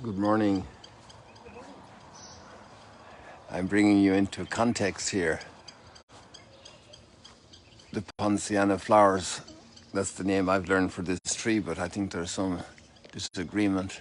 Good morning. I'm bringing you into context here. The Ponciana flowers, that's the name I've learned for this tree, but I think there's some disagreement,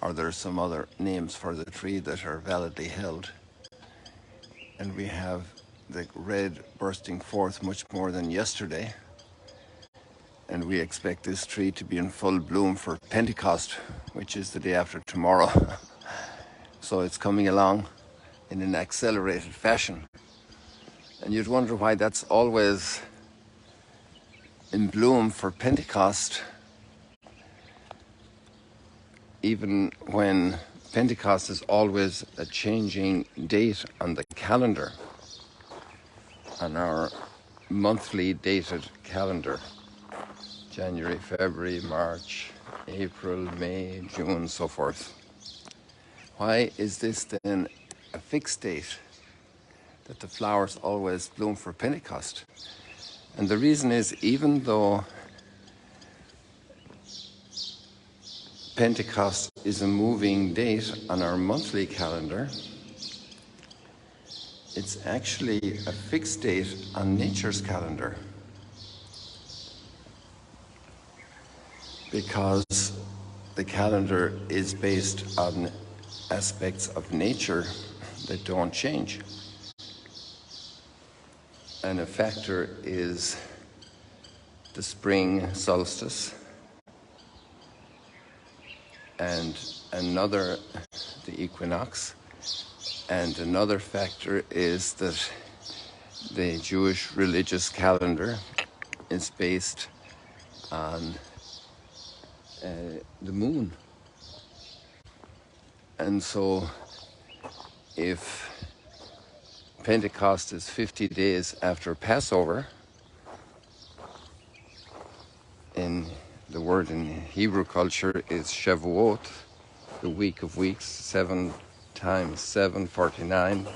or there's some other names for the tree that are validly held. And we have the red bursting forth much more than yesterday. And we expect this tree to be in full bloom for Pentecost, which is the day after tomorrow. So it's coming along in an accelerated fashion. And you'd wonder why that's always in bloom for Pentecost, even when Pentecost is always a changing date on the calendar, on our monthly dated calendar. January, February, March, April, May, June, so forth. Why is this then a fixed date that the flowers always bloom for Pentecost? And the reason is, even though Pentecost is a moving date on our monthly calendar, it's actually a fixed date on nature's calendar. Because the calendar is based on aspects of nature that don't change. And a factor is the spring solstice, and another, the equinox, and another factor is that the Jewish religious calendar is based on the moon. And so if Pentecost is 50 days after Passover, in the word in Hebrew culture is Shavuot, the week of weeks, 7 times 7, 49.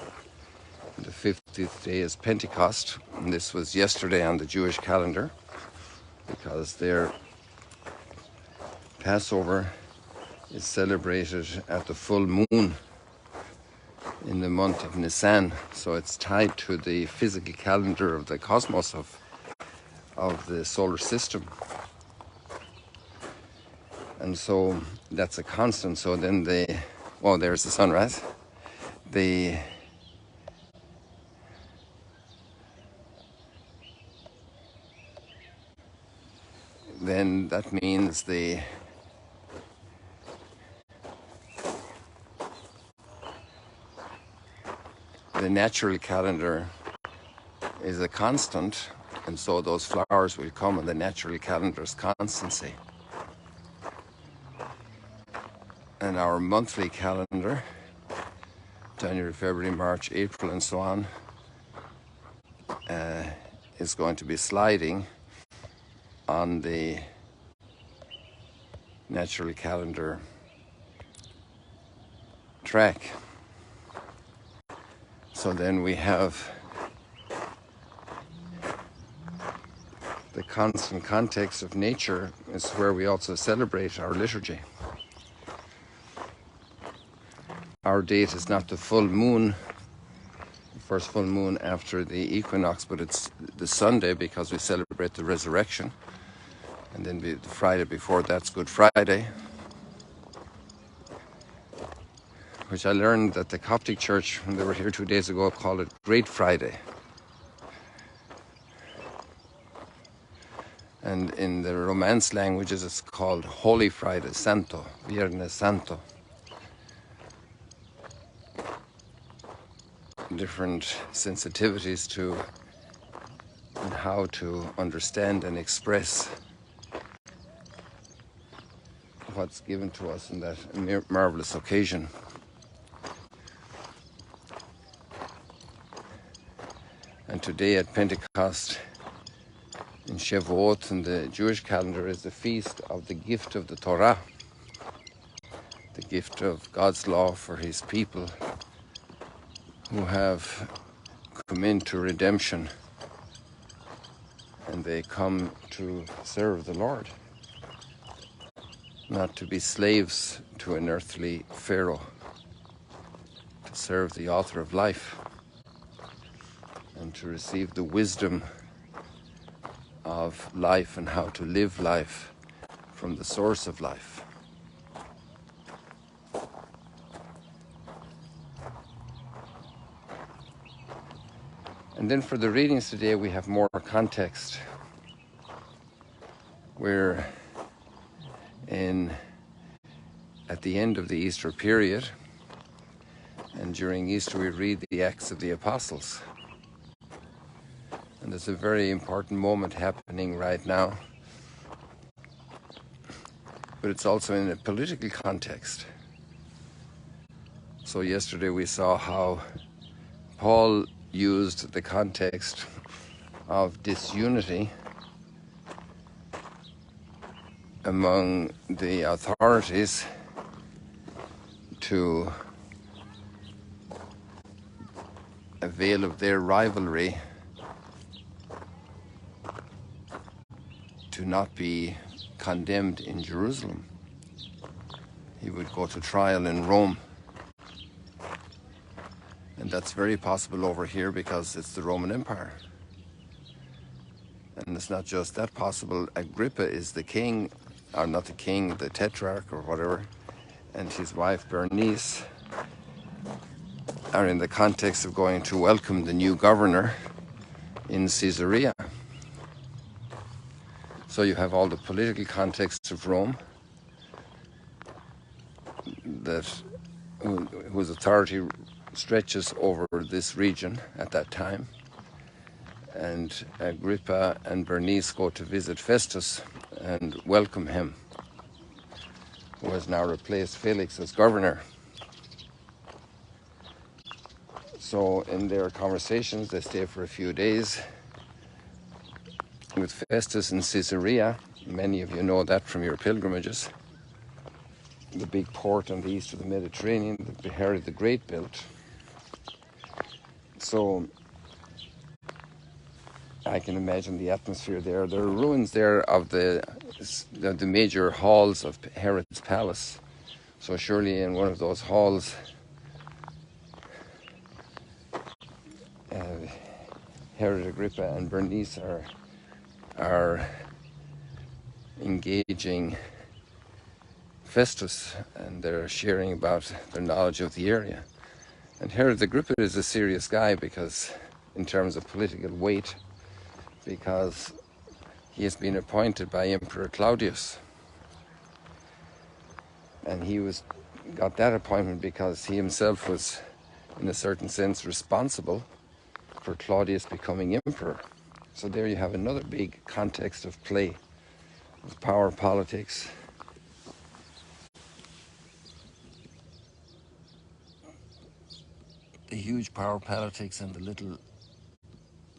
The 50th day is Pentecost, and this was yesterday on the Jewish calendar, because their Passover is celebrated at the full moon in the month of Nisan, so it's tied to the physical calendar of the cosmos, of the solar system. And so that's a constant. So then there's the sunrise. Then that means the natural calendar is a constant, and so those flowers will come in the natural calendar's constancy. And our monthly calendar, January, February, March, April, and so on, is going to be sliding on the natural calendar track. So then we have the constant context of nature is where we also celebrate our liturgy. Our date is not the full moon, the first full moon after the equinox, but it's the Sunday, because we celebrate the resurrection. And then the Friday before that's Good Friday, which I learned that the Coptic Church, when they were here 2 days ago, called it Great Friday. And in the Romance languages, it's called Holy Friday, Santo, Viernes Santo. Different sensitivities to how to understand and express what's given to us in that marvelous occasion. And today at Pentecost, in Shavuot, in the Jewish calendar, is the feast of the gift of the Torah, the gift of God's law for his people who have come into redemption, and they come to serve the Lord. not to be slaves to an earthly Pharaoh, to serve the author of life, and to receive the wisdom of life and how to live life from the source of life. And then for the readings today, we have more context. We're at the end of the Easter period, and during Easter we read the Acts of the Apostles. And there's a very important moment happening right now, but it's also in a political context. So yesterday we saw how Paul used the context of disunity among the authorities to avail of their rivalry to not be condemned in Jerusalem. He would go to trial in Rome. And that's very possible over here because it's the Roman Empire. And it's not just that possible. Agrippa is the king, or not the king, the tetrarch or whatever, and his wife Bernice are in the context of going to welcome the new governor in Caesarea. So you have all the political context of Rome, whose authority stretches over this region at that time. And Agrippa and Bernice go to visit Festus and welcome him, who has now replaced Felix as governor. So in their conversations, they stay for a few days with Festus in Caesarea. Many of you know that from your pilgrimages. The big port on the east of the Mediterranean that Herod the Great built. So I can imagine the atmosphere there. There are ruins there of the major halls of Herod's palace. So surely in one of those halls, Herod Agrippa and Bernice are engaging Festus, and they're sharing about their knowledge of the area. And Herod Agrippa is a serious guy because, in terms of political weight, because he has been appointed by Emperor Claudius. And he got that appointment because he himself was, in a certain sense, responsible for Claudius becoming emperor. So there you have another big context of play, of power politics. The huge power politics and the little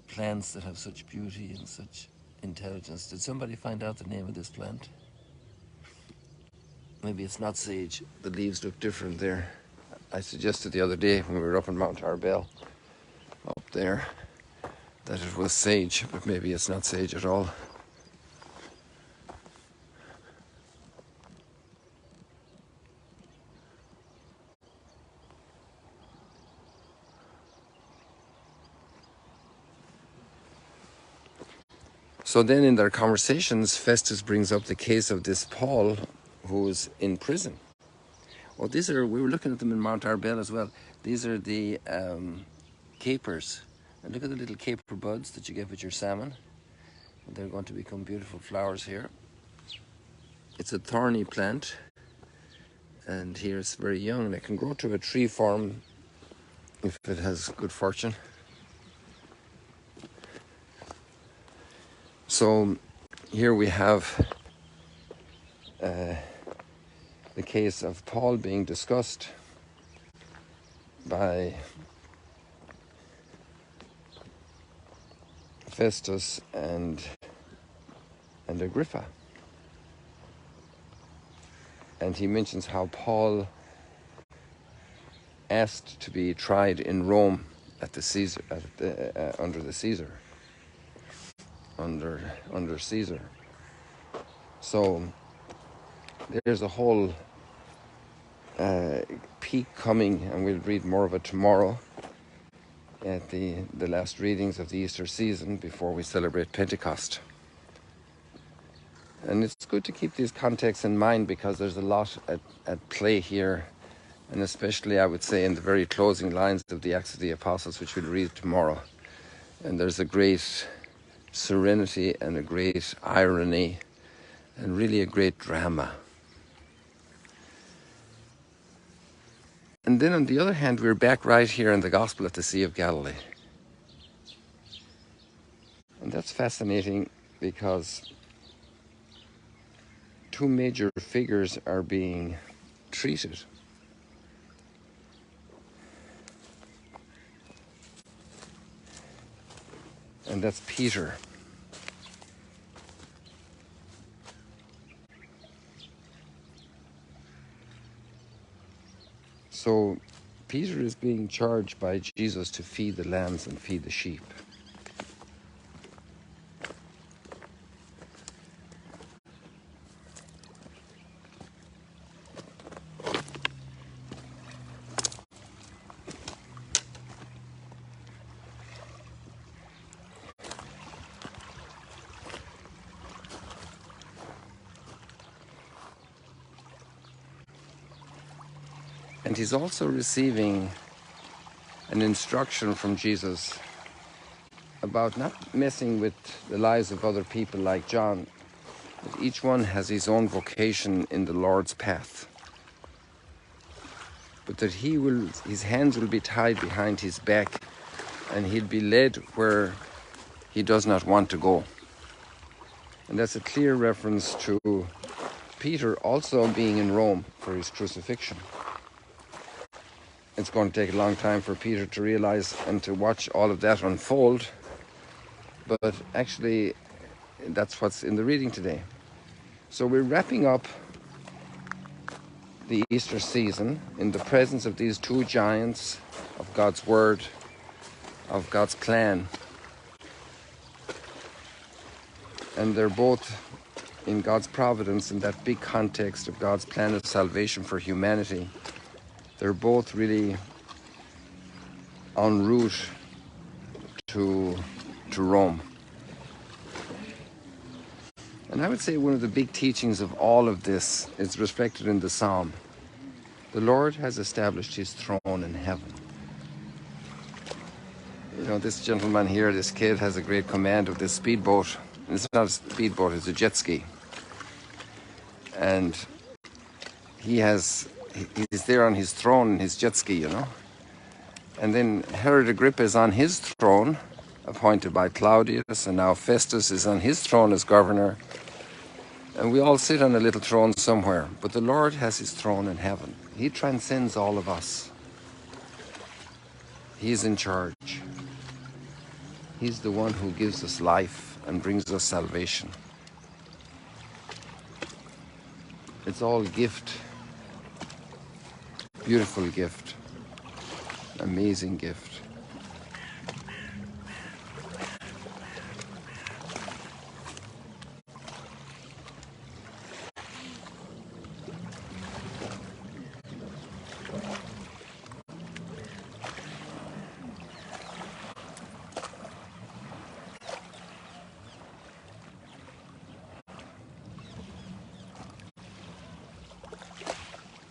plants that have such beauty and such intelligence. Did somebody find out the name of this plant? Maybe it's not sage. The leaves look different there. I suggested the other day when we were up on Mount Arbel, up there, that it was sage, but maybe it's not sage at all. So then in their conversations, Festus brings up the case of this Paul who's in prison. Oh, we were looking at them in Mount Arbel as well. These are the capers. And look at the little caper buds that you get with your salmon. They're going to become beautiful flowers here. It's a thorny plant. And here it's very young. It can grow to a tree form if it has good fortune. So here we have the case of Paul being discussed by Festus and Agrippa. And he mentions how Paul asked to be tried in Rome at the Caesar, under the Caesar, under Caesar. So there's a whole peak coming, and we'll read more of it tomorrow at the last readings of the Easter season before we celebrate Pentecost. And it's good to keep these contexts in mind because there's a lot at play here, and especially I would say in the very closing lines of the Acts of the Apostles, which we'll read tomorrow. And there's a great serenity and a great irony and really a great drama. And then on the other hand, we're back right here in the Gospel at the Sea of Galilee. And that's fascinating because two major figures are being treated. And that's Peter. So Peter is being charged by Jesus to feed the lambs and feed the sheep. And he's also receiving an instruction from Jesus about not messing with the lives of other people like John, but each one has his own vocation in the Lord's path. But that his hands will be tied behind his back and he'll be led where he does not want to go. And that's a clear reference to Peter also being in Rome for his crucifixion. It's going to take a long time for Peter to realize and to watch all of that unfold. But actually, that's what's in the reading today. So we're wrapping up the Easter season in the presence of these two giants of God's Word, of God's clan. And they're both in God's providence in that big context of God's plan of salvation for humanity. They're both really en route to Rome. And I would say one of the big teachings of all of this is reflected in the Psalm. The Lord has established his throne in heaven. You know, this gentleman here, this kid, has a great command of this speedboat. It's not a speedboat, it's a jet ski. And he's there on his throne in his jet ski, you know. And then Herod Agrippa is on his throne, appointed by Claudius, and now Festus is on his throne as governor. And we all sit on a little throne somewhere, but the Lord has his throne in heaven. He transcends all of us. He is in charge. He's the one who gives us life and brings us salvation. It's all gift. Beautiful gift. Amazing gift.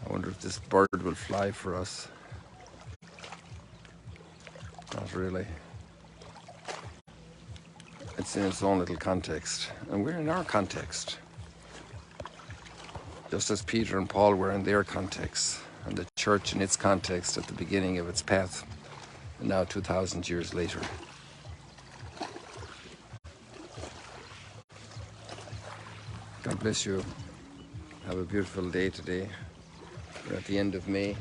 I wonder if this bird will fly for us. Not really. It's in its own little context, and we're in our context. Just as Peter and Paul were in their context, and the church in its context at the beginning of its path, and now 2,000 years later. God bless you. Have a beautiful day today. We're at the end of May.